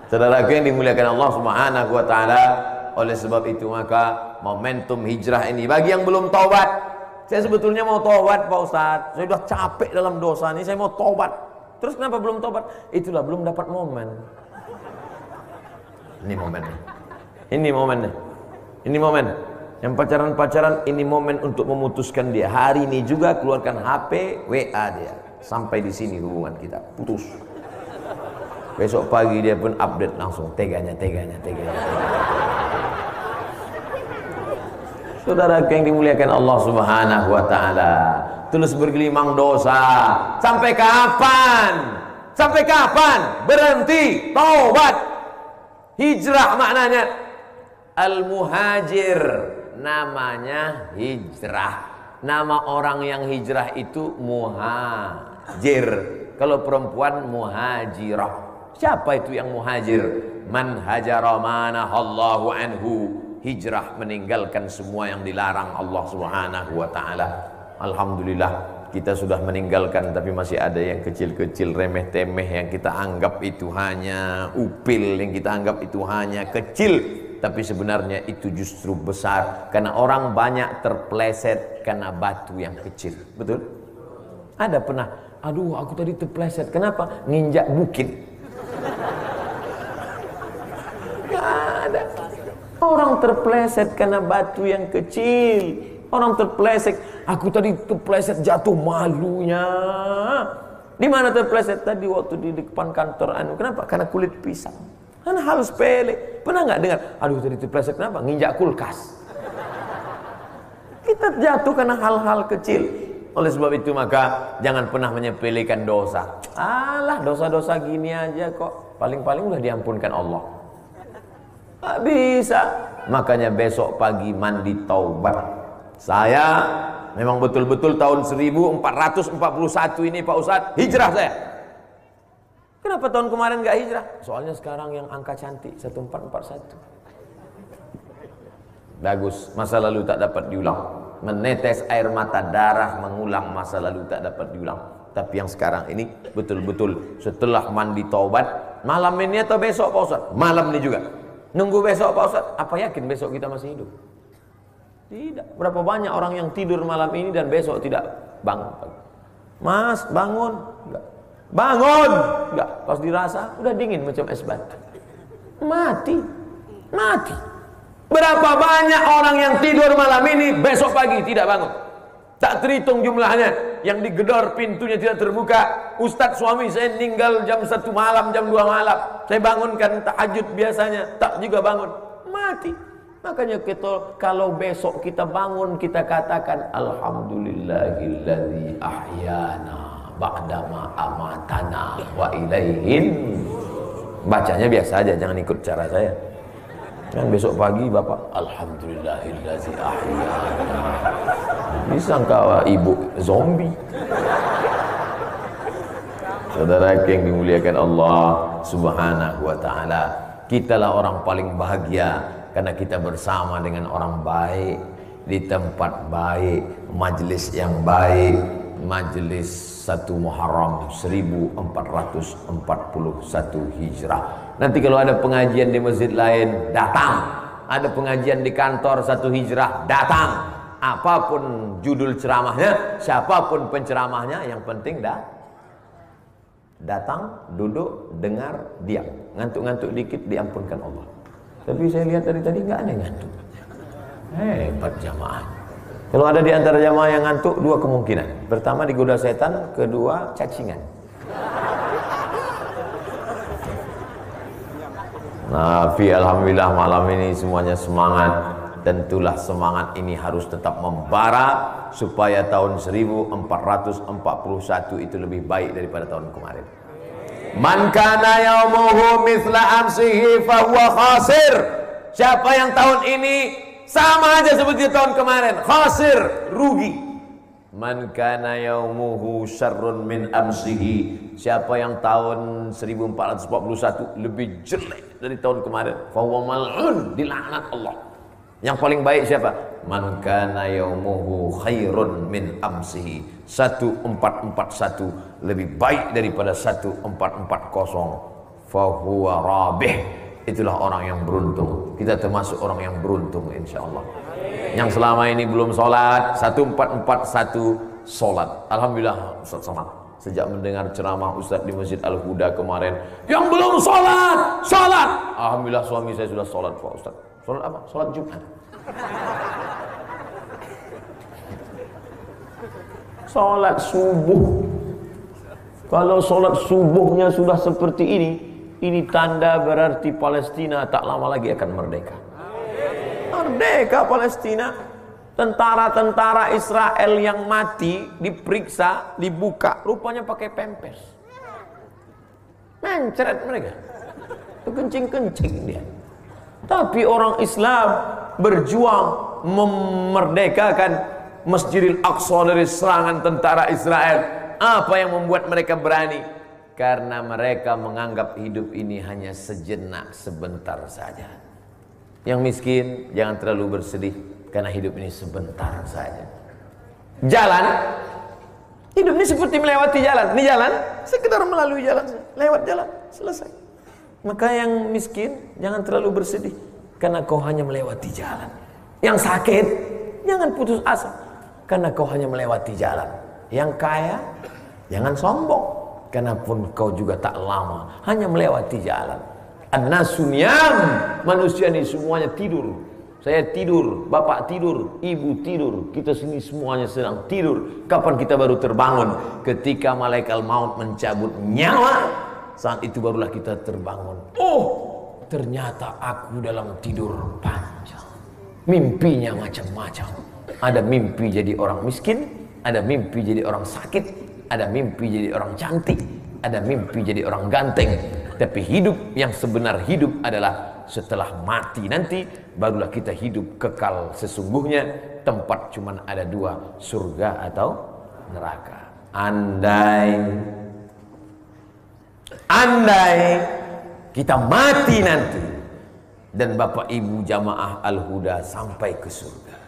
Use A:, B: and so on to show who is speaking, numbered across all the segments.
A: Saudaraku yang dimuliakan Allah Subhanahu wa taala, oleh sebab itu maka momentum hijrah ini bagi yang belum taubat. Saya sebetulnya mau taubat Pak Ustaz. Saya sudah capek dalam dosa ini, saya mau taubat. Terus kenapa belum taubat? Itulah belum dapat momen. Ini momennya. Ini momennya. Ini momen. Yang pacaran-pacaran ini momen untuk memutuskan dia. Hari ini juga keluarkan HP, WA dia. Sampai di sini hubungan kita putus. Besok pagi dia pun update langsung teganya. Saudara yang dimuliakan Allah Subhanahu wa taala, terus bergelimang dosa. Sampai kapan? Sampai kapan? Berhenti, taubat. Hijrah maknanya al-muhajir, namanya hijrah. Nama orang yang hijrah itu muhajir. Kalau perempuan muhajirah. Siapa itu yang muhajir? Man hajara manahallahu anhu. Hijrah meninggalkan semua yang dilarang Allah Subhanahu wa taala. Alhamdulillah kita sudah meninggalkan, tapi masih ada yang kecil-kecil remeh-temeh yang kita anggap itu hanya upil, yang kita anggap itu hanya kecil, tapi sebenarnya itu justru besar karena orang banyak terpleset karena batu yang kecil. Betul? Ada pernah, aduh aku tadi terpleset, kenapa? Nginjak bukit. Gak ada. Orang terpleset karena batu yang kecil. Orang terpleset, aku tadi terpleset jatuh, malunya. Di mana terpleset? Tadi waktu di depan kantor anu. Kenapa? Karena kulit pisang. Kan hal sepele. Pernah nggak dengar? Aduh tadi terpleset kenapa? Nginjak kulkas. Kita jatuh karena hal-hal kecil. Oleh sebab itu maka jangan pernah menyepelekan dosa. Alah dosa-dosa gini aja kok. Paling-paling udah diampunkan Allah. Tak bisa. Makanya besok pagi mandi taubat. Saya memang betul-betul tahun 1441 ini Pak Ustadz hijrah saya. Kenapa tahun kemarin gak hijrah? Soalnya sekarang yang angka cantik 1441. Bagus, masa lalu tak dapat diulang. Menetes air mata darah mengulang masa lalu tak dapat diulang. Tapi yang sekarang ini betul-betul setelah mandi taubat, malam ini atau besok Pak Ustadz? Malam ini juga. Nunggu besok Pak Ustadz, apa yakin besok kita masih hidup? Tidak. Berapa banyak orang yang tidur malam ini dan besok tidak bangun? Mas, bangun? Enggak. Bangun? Enggak. Pas dirasa, udah dingin macam es batu. Mati. Mati. Berapa banyak orang yang tidur malam ini, besok pagi tidak bangun? Tak terhitung jumlahnya. Yang digedor pintunya tidak terbuka. Ustadz suami saya meninggal jam 1 malam, jam 2 malam. Saya bangunkan tahajud biasanya, tak juga bangun. Mati. Makanya kita, kalau besok kita bangun, kita katakan Alhamdulillahilladzi ahyana ba'dama amatana wa ilaihin. Bacanya biasa aja, jangan ikut cara saya. Kan besok pagi Bapak Alhamdulillahilladzi ahyana. Disangka ibu zombie. Saudara yang dimuliakan Allah Subhanahu wa taala, kitalah orang paling bahagia karena kita bersama dengan orang baik di tempat baik, majelis yang baik, majelis 1 Muharram 1441 Hijrah. Nanti kalau ada pengajian di masjid lain, datang. Ada pengajian di kantor 1 Hijrah, datang. Apapun judul ceramahnya, siapapun penceramahnya, yang penting datang, duduk, dengar, diam. Ngantuk-ngantuk dikit diampunkan Allah. Tapi saya lihat dari tadi nggak ada yang ngantuk. Hebat jamaah. Kalau ada di antara jamaah yang ngantuk, 2 kemungkinan. Pertama digoda setan, kedua cacingan. Tapi alhamdulillah malam ini semuanya semangat. Tentulah semangat ini harus tetap membara supaya tahun 1441 itu lebih baik daripada tahun kemarin. Man kana yaumuhu mithla amsihi fahuwa khasir. Siapa yang tahun ini sama aja seperti tahun kemarin, khasir, rugi. Man kana yaumuhu syarrun min amsihi. Siapa yang tahun 1441 lebih jelek dari tahun kemarin, fahuwa mal'un, dilaknat Allah. Yang paling baik siapa? Man kana yaumuhu khairun min amsihi. 1441 lebih baik daripada 1440. fahuwa rabih. Itulah orang yang beruntung. Kita termasuk orang yang beruntung insyaallah. Yang selama ini belum sholat, 1441 sholat. Alhamdulillah Ustaz Somad, sejak mendengar ceramah Ustaz di Masjid Al-Huda kemarin, yang belum sholat, sholat. Alhamdulillah suami saya sudah sholat Pak Ustaz. Sholat apa? Sholat Jumat. Sholat subuh. Kalau sholat subuhnya sudah seperti ini tanda berarti Palestina tak lama lagi akan merdeka. Merdeka Palestina. Tentara-tentara Israel yang mati diperiksa, dibuka, rupanya pakai pampers. Mencret mereka. Kencing-kencing dia. Tapi orang Islam berjuang memerdekakan Masjidil Aqsa dari serangan tentara Israel. Apa yang membuat mereka berani? Karena mereka menganggap hidup ini hanya sejenak, sebentar saja. Yang miskin jangan terlalu bersedih, karena hidup ini sebentar saja. Jalan, hidup ini seperti melewati jalan. Ini jalan, sekedar melalui jalan, lewat jalan, selesai. Maka yang miskin jangan terlalu bersedih, karena kau hanya melewati jalan. Yang sakit jangan putus asa, karena kau hanya melewati jalan. Yang kaya jangan sombong, karena pun kau juga tak lama, hanya melewati jalan. An-nasu niyam, manusia ini semuanya tidur. Saya tidur, bapak tidur, ibu tidur, kita sini semuanya sedang tidur. Kapan kita baru terbangun? Ketika malaikat maut mencabut nyawa, saat itu barulah kita terbangun. Oh, ternyata aku dalam tidur panjang. Mimpinya macam-macam. Ada mimpi jadi orang miskin, ada mimpi jadi orang sakit, ada mimpi jadi orang cantik, ada mimpi jadi orang ganteng. Tapi hidup yang sebenar hidup adalah setelah mati nanti barulah kita hidup kekal sesungguhnya. Tempat cuman ada dua, surga atau neraka. Andai kita mati nanti dan Bapak Ibu jamaah Al-Huda sampai ke surga,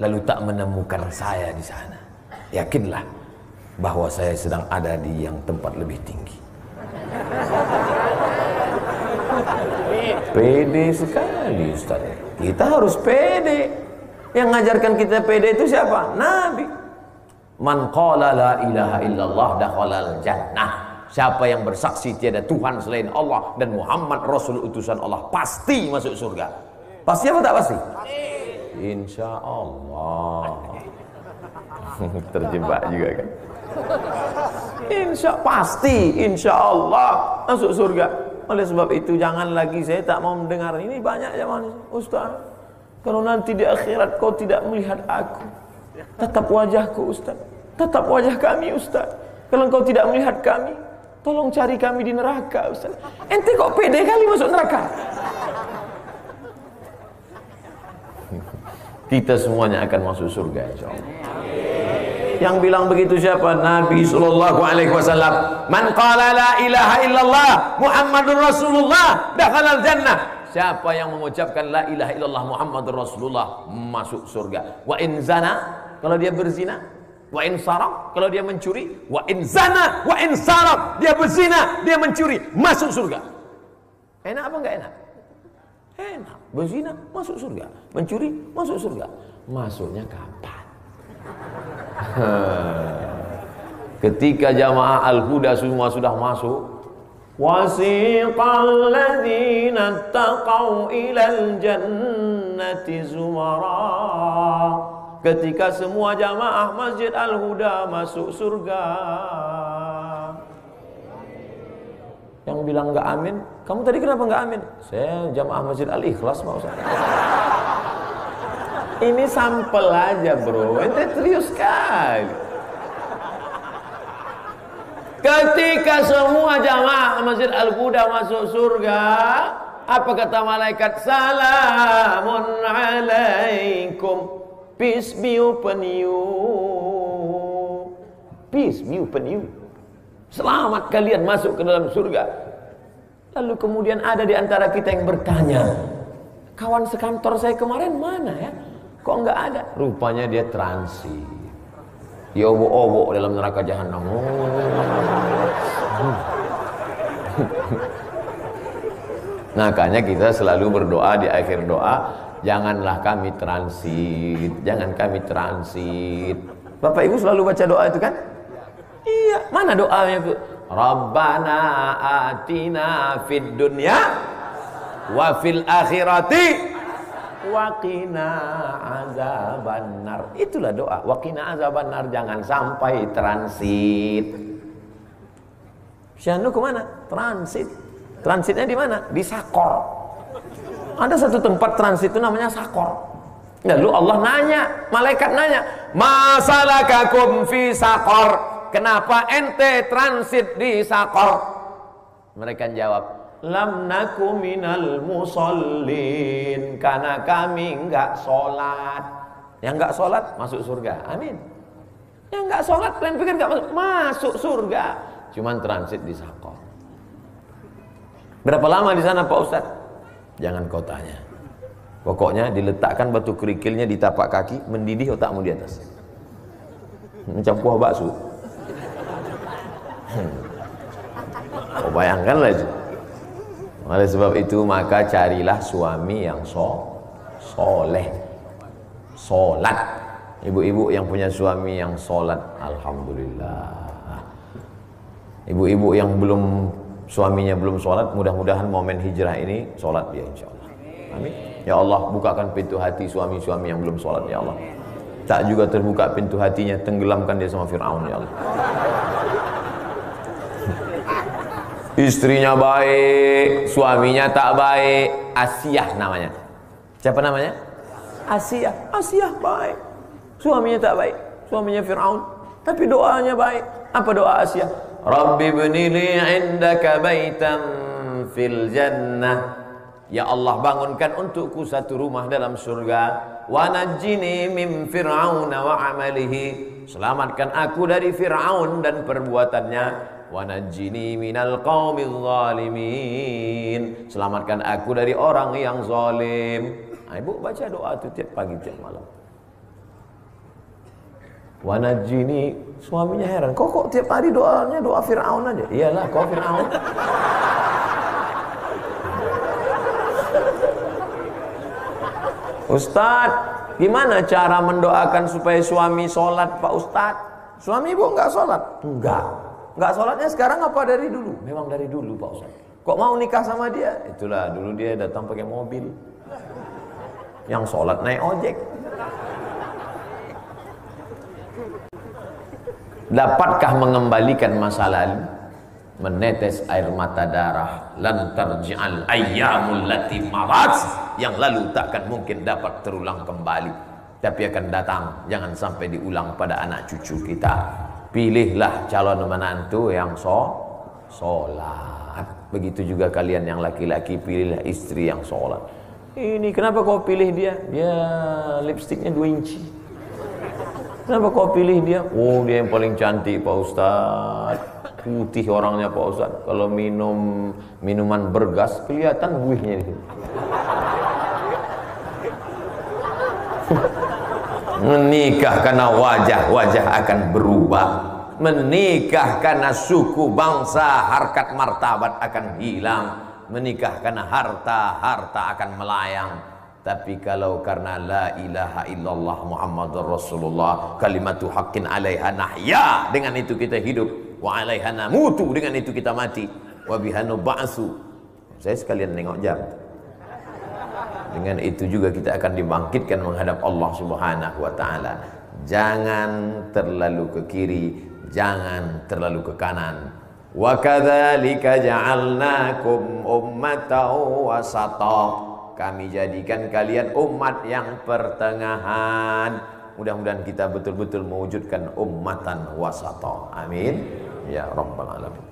A: lalu tak menemukan saya di sana, yakinlah bahwa saya sedang ada di yang tempat lebih tinggi. Pede sekali Ustaz. Kita harus pede. Yang mengajarkan kita pede itu siapa? Nabi. Man qala la ilaha illallah dakhalal jannah. Siapa yang bersaksi tiada Tuhan selain Allah dan Muhammad Rasul utusan Allah, pasti masuk surga. Pasti apa tak pasti? Insya Allah. Terjebak juga kan? Insya Allah masuk surga. Oleh sebab itu jangan lagi, saya tak mau mendengar ini banyak zaman Ustaz. Kalau nanti di akhirat kau tidak melihat aku, tatap wajahku Ustaz, tatap wajah kami Ustaz. Kalau kau tidak melihat kami, tolong cari kami di neraka Ustaz. Ente kok pede kali masuk neraka? Kita semuanya akan masuk surga insyaallah. Yang bilang begitu siapa? Nabi sallallahu alaihi wasallam. Man qala la ilaha illallah Muhammadur Rasulullah dakhalal jannah. Siapa yang mengucapkan la ilaha illallah Muhammadur Rasulullah masuk surga. Wa in zana, kalau dia berzina. Wa in saraq, kalau dia mencuri. Wa in zana wa in saraq, dia berzina, dia mencuri, masuk surga. Enak apa enggak enak? Enak. Berzina masuk surga, mencuri masuk surga. Masuknya kapan? Ketika jamaah Al-Huda semua sudah masuk, wasiqal ladzina taqaw ilal jannati zumara. Ketika semua jamaah Masjid Al-Huda masuk surga, yang bilang enggak amin, kamu tadi kenapa enggak amin? Saya jamaah Masjid Al-Ikhlas Pak Ustaz. Ini sampel aja bro, ente serius sekali. Ketika semua jamaah Masjid Al-Huda masuk surga, apa kata malaikat? Salamun alaikum, peace be upon you, peace be upon you. Selamat kalian masuk ke dalam surga. Lalu kemudian ada di antara kita yang bertanya, kawan sekantor saya kemarin mana ya? Kok enggak ada? Rupanya dia transit. Dia obok-obok dalam neraka jahanam. Makanya kita selalu berdoa di akhir doa, janganlah kami transit, jangan kami transit. Bapak Ibu selalu baca doa itu kan? Iya, mana doanya itu? Rabbana atina fid dunya wa fil akhirati wa qina azabannar. Itulah doa, wa qina azabannar, jangan sampai transit. Syahnu kemana? Transit. Transitnya di mana? Di Sakor. Ada satu tempat transit itu namanya Sakor. Lalu Allah nanya, malaikat nanya, masalakakum fi Sakor? Kenapa ente transit di Sakor? Mereka jawab, lam naku minal musallin, karena kami enggak sholat. Yang enggak sholat masuk surga, amin. Yang enggak sholat kalian pikir enggak masuk surga, cuman transit di Sakor. Berapa lama di sana Pak Ustadz? Jangan kau tanya. Pokoknya diletakkan batu kerikilnya di tapak kaki, mendidih otakmu di atas. Macam kuah bakso. Kau bayangkanlah itu. Oleh sebab itu maka carilah suami yang soleh, solat. Ibu-ibu yang punya suami yang solat, alhamdulillah. Ibu-ibu yang suaminya belum sholat, mudah-mudahan momen hijrah ini sholat dia insyaallah. Amin. Ya Allah, bukakan pintu hati suami-suami yang belum sholat ya Allah. Tak juga terbuka pintu hatinya, tenggelamkan dia sama Fir'aun ya Allah. Istrinya baik, suaminya tak baik. Asiyah namanya. Siapa namanya? Asiyah. Asiyah baik, suaminya tak baik, suaminya Fir'aun, tapi doanya baik. Apa doa Asiyah? Rabbi bnili indaka baitan fil jannah. Ya Allah, bangunkan untukku satu rumah dalam surga. Wa najjini min fir'auna wa amalihi. Selamatkan aku dari Fir'aun dan perbuatannya. Wa najjini minal qaumil zalimin. Selamatkan aku dari orang yang zalim. Nah, ibu baca doa itu tiap pagi tiap malam. Wanajini, suaminya heran, kok tiap hari doanya doa Fir'aun aja? Iyalah, kau Fir'aun. Ustadz, gimana cara mendoakan supaya suami sholat Pak Ustadz? Suami ibu enggak sholat? Enggak sholatnya sekarang apa dari dulu? Memang dari dulu Pak Ustadz. Kok mau nikah sama dia? Itulah, dulu dia datang pakai mobil, yang sholat naik ojek. Dapatkah mengembalikan masa lalu? Menetes air mata darah. Lan tarji'al ayyamul lati marat. Yang lalu takkan mungkin dapat terulang kembali, tapi akan datang. Jangan sampai diulang pada anak cucu kita. Pilihlah calon menantu yang sholat. Begitu juga kalian yang laki-laki, pilihlah istri yang sholat. Ini kenapa kau pilih dia? Dia lipstiknya 2 inci. Kenapa kau pilih dia? Oh, dia yang paling cantik Pak Ustadz. Putih orangnya Pak Ustadz. Kalau minum minuman bergas kelihatan buihnya di situ. Menikah karena wajah akan berubah. Menikah karena suku, bangsa, harkat, martabat akan hilang. Menikah karena harta akan melayang. Tapi kalau karena la ilaha illallah Muhammadur Rasulullah, kalimatu haqqin alaiha nahya, dengan itu kita hidup, wa alaiha namutu, dengan itu kita mati, wa biha nub'atsu. Saya sekalian nengok jam. Dengan itu juga kita akan dibangkitkan menghadap Allah Subhanahu wa taala. Jangan terlalu ke kiri, jangan terlalu ke kanan. Wa kadzalika ja'alnakum ummatan wasata. Kami jadikan kalian umat yang pertengahan. Mudah-mudahan kita betul-betul mewujudkan ummatan wasata. Amin ya rabbal alamin.